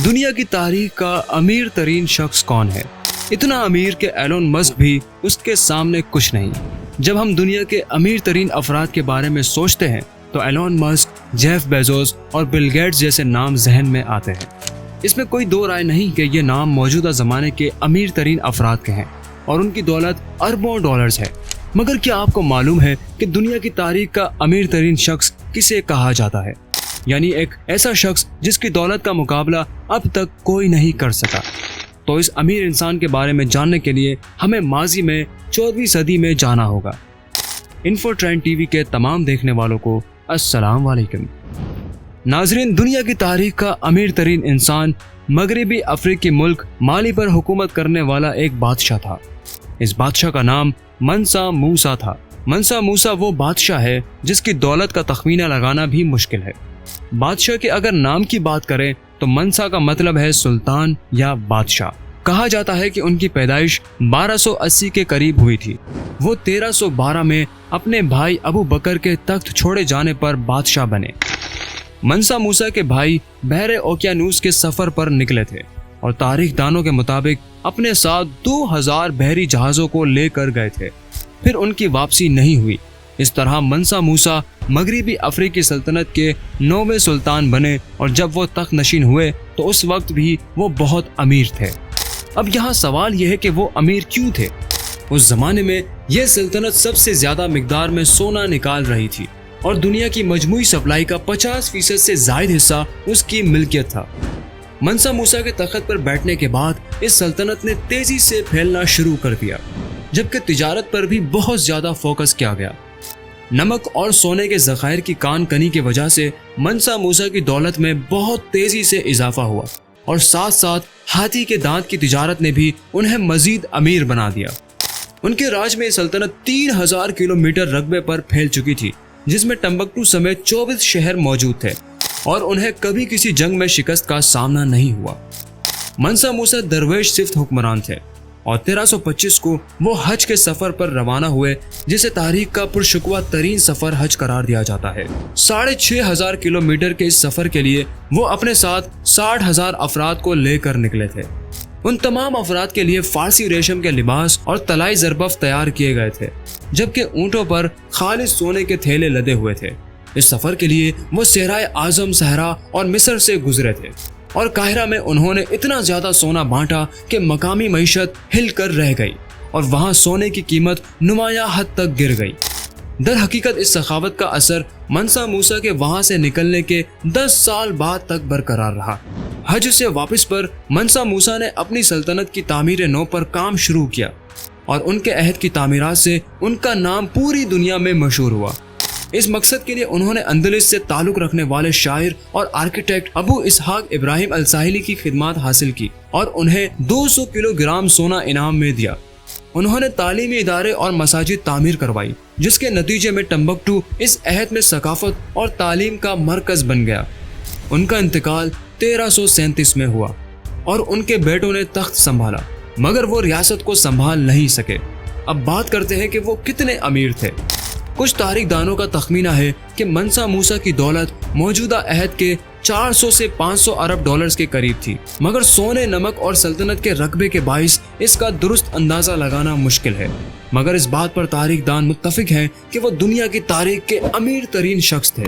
دنیا کی تاریخ کا امیر ترین شخص کون ہے؟ اتنا امیر کہ ایلون مسک بھی اس کے سامنے کچھ نہیں۔ جب ہم دنیا کے امیر ترین افراد کے بارے میں سوچتے ہیں تو ایلون مسک، جیف بیزوس اور بل گیٹس جیسے نام ذہن میں آتے ہیں۔ اس میں کوئی دو رائے نہیں کہ یہ نام موجودہ زمانے کے امیر ترین افراد کے ہیں اور ان کی دولت اربوں ڈالرز ہے۔ مگر کیا آپ کو معلوم ہے کہ دنیا کی تاریخ کا امیر ترین شخص کسے کہا جاتا ہے؟ یعنی ایک ایسا شخص جس کی دولت کا مقابلہ اب تک کوئی نہیں کر سکا۔ تو اس امیر انسان کے بارے میں جاننے کے لیے ہمیں ماضی میں 14ویں صدی میں جانا ہوگا۔ انفو ٹرینڈ ٹی وی کے تمام دیکھنے والوں کو السلام علیکم۔ ناظرین، دنیا کی تاریخ کا امیر ترین انسان مغربی افریقی ملک مالی پر حکومت کرنے والا ایک بادشاہ تھا۔ اس بادشاہ کا نام منسا موسا تھا۔ منسا موسا وہ بادشاہ ہے جس کی دولت کا تخمینہ لگانا بھی مشکل ہے۔ بادشاہ کے اگر نام کی بات کریں تو منسا کا مطلب ہے سلطان یا بادشاہ۔ کہا جاتا ہے کہ ان کی پیدائش 1280 کے قریب ہوئی تھی۔ وہ 1312 میں اپنے بھائی ابو بکر کے تخت چھوڑے جانے پر بادشاہ بنے۔ منسا موسا کے بھائی بحر اوقیانوس کے سفر پر نکلے تھے اور تاریخ دانوں کے مطابق اپنے ساتھ 2000 بحری جہازوں کو لے کر گئے تھے۔ پھر ان کی واپسی نہیں ہوئی۔ اس طرح منسا موسا مغربی افریقی سلطنت کے 9ویں سلطان بنے اور جب وہ تخت نشین ہوئے تو اس وقت بھی وہ بہت امیر تھے۔ اب یہاں سوال یہ ہے کہ وہ امیر کیوں تھے؟ اس زمانے میں یہ سلطنت سب سے زیادہ مقدار میں سونا نکال رہی تھی اور دنیا کی مجموعی سپلائی کا 50% سے زائد حصہ اس کی ملکیت تھا۔ منسا موسا کے تخت پر بیٹھنے کے بعد اس سلطنت نے تیزی سے پھیلنا شروع کر دیا، جبکہ تجارت پر بھی بہت زیادہ فوکس کیا گیا۔ نمک اور سونے کے ذخائر کی کان کنی کی وجہ سے منسا موسا کی دولت میں بہت تیزی سے اضافہ ہوا اور ساتھ ساتھ ہاتھی کے دانت کی تجارت نے بھی انہیں مزید امیر بنا دیا۔ ان کے راج میں سلطنت 3000 کلومیٹر رقبے پر پھیل چکی تھی، جس میں ٹمبکٹو سمیت 24 شہر موجود تھے اور انہیں کبھی کسی جنگ میں شکست کا سامنا نہیں ہوا۔ منسا موسا درویش صفت حکمران تھے اور 1325 کو وہ حج کے سفر پر روانہ ہوئے، جسے تاریخ کا پرشکوہ ترین سفر حج قرار دیا جاتا ہے۔ 6500 کلومیٹر کے اس سفر کے لیے وہ اپنے ساتھ 60,000 افراد کو لے کر نکلے تھے۔ ان تمام افراد کے لیے فارسی ریشم کے لباس اور طلائی زربفت تیار کیے گئے تھے، جبکہ اونٹوں پر خالص سونے کے تھیلے لدے ہوئے تھے۔ اس سفر کے لیے وہ صحرائے اعظم صحرا اور مصر سے گزرے تھے اور قاہرہ میں انہوں نے اتنا زیادہ سونا بانٹا کہ مقامی معیشت ہل کر رہ گئی اور وہاں سونے کی قیمت نمایاں حد تک گر گئی۔ در حقیقت اس سخاوت کا اثر منسا موسا کے وہاں سے نکلنے کے 10 سال بعد تک برقرار رہا۔ حج سے واپس پر منسا موسا نے اپنی سلطنت کی تعمیر نو پر کام شروع کیا اور ان کے عہد کی تعمیرات سے ان کا نام پوری دنیا میں مشہور ہوا۔ اس مقصد کے لیے انہوں نے اندلس سے تعلق رکھنے والے شاعر اور آرکیٹیکٹ ابو اسحاق ابراہیم الساحلی کی خدمات حاصل کی اور انہیں 200 کلو گرام سونا انعام میں دیا۔ انہوں نے تعلیمی ادارے اور مساجد تعمیر کروائی، جس کے نتیجے میں ٹمبکٹو اس عہد میں ثقافت اور تعلیم کا مرکز بن گیا۔ ان کا انتقال 1337 میں ہوا اور ان کے بیٹوں نے تخت سنبھالا، مگر وہ ریاست کو سنبھال نہیں سکے۔ اب بات کرتے ہیں کہ وہ کتنے امیر تھے۔ کچھ تاریخ دانوں کا تخمینہ ہے کہ منسا موسا کی دولت موجودہ عہد کے 400 سے 500 ارب ڈالرز کے قریب تھی، مگر سونے، نمک اور سلطنت کے رقبے کے باعث اس کا درست اندازہ لگانا مشکل ہے۔ مگر اس بات پر تاریخ دان متفق ہیں کہ وہ دنیا کی تاریخ کے امیر ترین شخص تھے۔